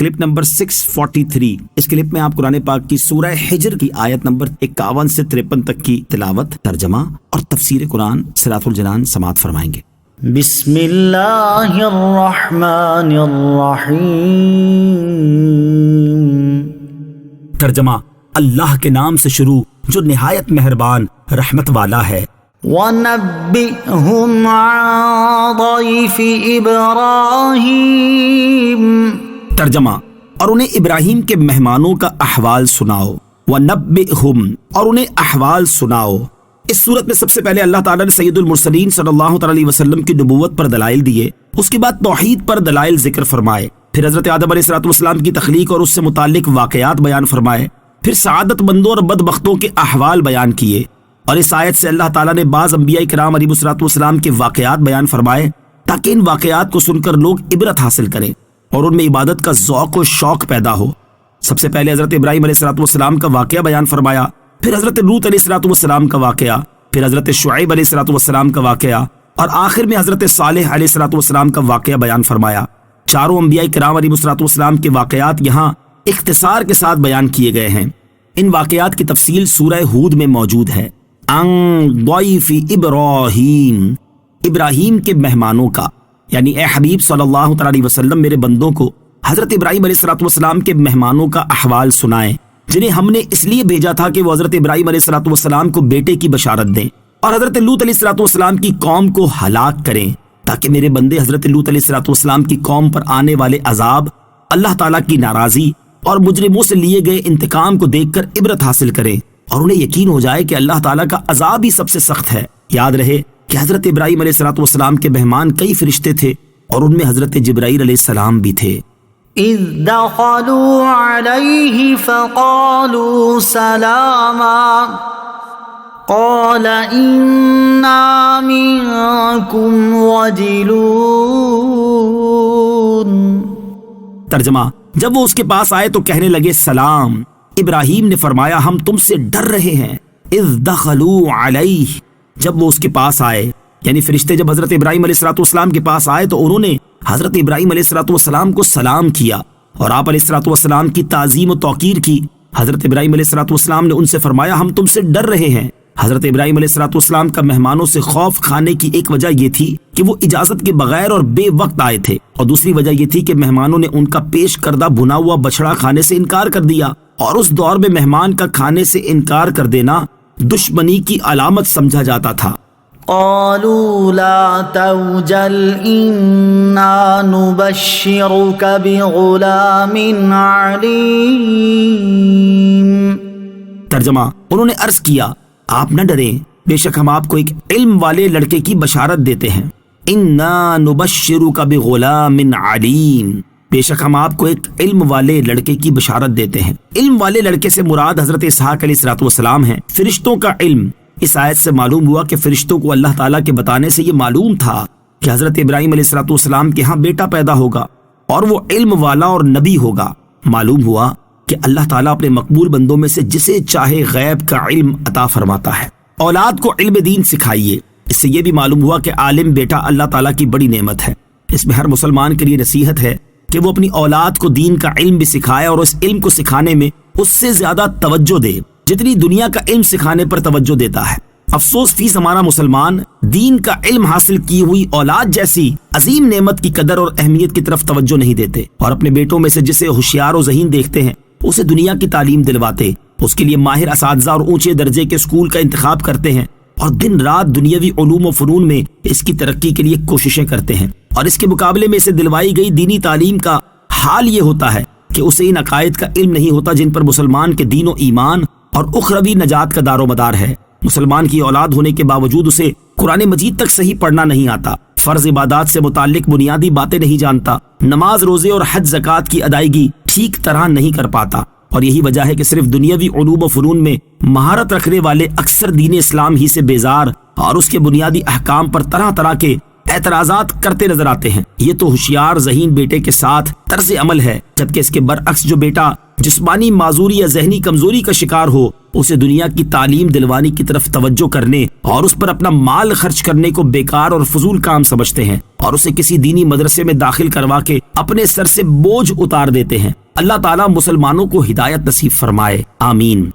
Clip number 643۔ اس clip میں آپ قرآن پاک کی سورہ ہجر کی آیت نمبر 51 سے 53 تک کی تلاوت، ترجمہ اور تفسیر قرآن صراط الجنان سماعت فرمائیں گے۔ بسم اللہ الرحمن الرحیم۔ ترجمہ، اللہ کے نام سے شروع جو نہایت مہربان رحمت والا ہے۔ وَنَبِّئْهُمْ عَنْ ضَيْفِ إِبْرَاهِيمَ۔ ترجمہ، اور انہیں ابراہیم کے مہمانوں کا احوال سناؤ۔ وَنَبِّئْهُمْ، اور انہیں احوال سناؤ۔ اس صورت میں سب سے پہلے اللہ تعالیٰ نے سید المرسلین صلی اللہ علیہ وسلم کی نبوت پر دلائل دیے، اس کے بعد توحید پر دلائل ذکر فرمائے، پھر حضرت آدم علیہ السلام کی تخلیق اور اس سے متعلق واقعات بیان فرمائے، پھر سعادت مندوں اور بدبختوں کے احوال بیان کیے، اور اس آیت سے اللہ تعالیٰ نے بعض انبیاء کرام علیہ السلام کے واقعات بیان فرمائے تاکہ ان واقعات کو سن کر لوگ عبرت حاصل کریں اور ان میں عبادت کا ذوق و شوق پیدا ہو۔ سب سے پہلے حضرت ابراہیم علیہ السلام کا واقعہ بیان فرمایا، پھر حضرت لوط علیہ السلام کا واقعہ، پھر حضرت شعیب علیہ السلام کا واقعہ، اور آخر میں حضرت صالح علیہ السلام کا واقعہ بیان فرمایا۔ چاروں انبیاء کرام علیہ السلام کے واقعات یہاں اختصار کے ساتھ بیان کیے گئے ہیں۔ ان واقعات کی تفصیل سورہ ہود میں موجود ہے۔ عن ضیف ابراہیم، ابراہیم کے مہمانوں کا، یعنی اے حبیب صلی اللہ علیہ وسلم میرے بندوں کو حضرت ابراہیم علیہ السلام کے مہمانوں کا احوال سنائیں، جنہیں ہم نے اس لیے بھیجا تھا کہ وہ حضرت ابراہیم علیہ السلام کو بیٹے کی بشارت دیں اور حضرت لوط علیہ السلام کی قوم کو ہلاک کریں، تاکہ میرے بندے حضرت لوط علیہ السلام کی قوم پر آنے والے عذاب، اللہ تعالیٰ کی ناراضی اور مجرموں سے لیے گئے انتقام کو دیکھ کر عبرت حاصل کریں اور انہیں یقین ہو جائے کہ اللہ تعالیٰ کا عذاب ہی سب سے سخت ہے۔ یاد رہے کہ حضرت ابراہیم علیہ السلام کے مہمان کئی فرشتے تھے اور ان میں حضرت جبرائیل علیہ السلام بھی تھے۔ اذ دخلوا علیہ فقالوا سلاما قال انا منکم وجلون۔ ترجمہ، جب وہ اس کے پاس آئے تو کہنے لگے سلام۔ ابراہیم نے فرمایا ہم تم سے ڈر رہے ہیں۔ اذ دخلوا علیہ، جب وہ اس کے پاس آئے، یعنی فرشتے جب حضرت ابراہیم علیہ السلام کے پاس آئے تو انہوں نے حضرت ابراہیم علیہ السلام کو سلام کیا اور آپ علیہ السلام کی تعظیم و توقیر کی۔ حضرت ابراہیم علیہ السلام نے ان سے فرمایا ہم تم سے ڈر رہے ہیں۔ حضرت ابراہیم علیہ السلام کا مہمانوں سے خوف کھانے کی ایک وجہ یہ تھی کہ وہ اجازت کے بغیر اور بے وقت آئے تھے، اور دوسری وجہ یہ تھی کہ مہمانوں نے ان کا پیش کردہ بھنا ہوا بچڑا کھانے سے انکار کر دیا، اور اس دور میں مہمان کا کھانے سے انکار کر دینا دشمنی کی علامت سمجھا جاتا تھا۔ قالوا لا توجل انا نبشرك بغلام علیم۔ ترجمہ، انہوں نے عرض کیا آپ نہ ڈریں، بے شک ہم آپ کو ایک علم والے لڑکے کی بشارت دیتے ہیں۔ انا نبشرك بغلام علیم، بے شک ہم آپ کو ایک علم والے لڑکے کی بشارت دیتے ہیں۔ علم والے لڑکے سے مراد حضرت اسحاق علیہ السلام ہیں۔ فرشتوں کا علم، اس آیت سے معلوم ہوا کہ فرشتوں کو اللہ تعالیٰ کے بتانے سے یہ معلوم تھا کہ حضرت ابراہیم علیہ السلام کے ہاں بیٹا پیدا ہوگا اور وہ علم والا اور نبی ہوگا۔ معلوم ہوا کہ اللہ تعالیٰ اپنے مقبول بندوں میں سے جسے چاہے غیب کا علم عطا فرماتا ہے۔ اولاد کو علم دین سکھائیے۔ اس سے یہ بھی معلوم ہوا کہ عالم بیٹا اللہ تعالیٰ کی بڑی نعمت ہے۔ اس میں ہر مسلمان کے لیے نصیحت ہے کہ وہ اپنی اولاد کو دین کا علم بھی سکھائے اور اس علم کو سکھانے میں اس سے زیادہ توجہ دے جتنی دنیا کا علم سکھانے پر توجہ دیتا ہے۔ افسوس فی زمانہ مسلمان دین کا علم حاصل کی ہوئی اولاد جیسی عظیم نعمت کی قدر اور اہمیت کی طرف توجہ نہیں دیتے، اور اپنے بیٹوں میں سے جسے ہوشیار و ذہین دیکھتے ہیں اسے دنیا کی تعلیم دلواتے، اس کے لیے ماہر اساتذہ اور اونچے درجے کے اسکول کا انتخاب کرتے ہیں، اور دن رات دنیاوی علوم و فنون میں اس کی ترقی کے لیے کوششیں کرتے ہیں، اور اس کے مقابلے میں اسے دلوائی گئی دینی تعلیم کا حال یہ ہوتا ہے کہ اسے ان عقائد کا علم نہیں ہوتا جن پر مسلمان کے دین و ایمان اور اخروی نجات کا دار و مدار ہے۔ مسلمان کی اولاد ہونے کے باوجود اسے قرآن مجید تک صحیح پڑھنا نہیں آتا، فرض عبادات سے متعلق بنیادی باتیں نہیں جانتا، نماز روزے اور حج زکوٰۃ کی ادائیگی ٹھیک طرح نہیں کر پاتا، اور یہی وجہ ہے کہ صرف دنیاوی علوم و فنون میں مہارت رکھنے والے اکثر دین اسلام ہی سے بیزار اور اس کے بنیادی احکام پر طرح طرح کے اعتراضات کرتے نظر آتے ہیں۔ یہ تو ہوشیار ذہین بیٹے کے ساتھ طرز عمل ہے، جبکہ اس کے برعکس جو بیٹا جسمانی معذوری یا ذہنی کمزوری کا شکار ہو، اسے دنیا کی تعلیم دلوانی کی طرف توجہ کرنے اور اس پر اپنا مال خرچ کرنے کو بیکار اور فضول کام سمجھتے ہیں، اور اسے کسی دینی مدرسے میں داخل کروا کے اپنے سر سے بوجھ اتار دیتے ہیں۔ اللہ تعالیٰ مسلمانوں کو ہدایت نصیب فرمائے، آمین۔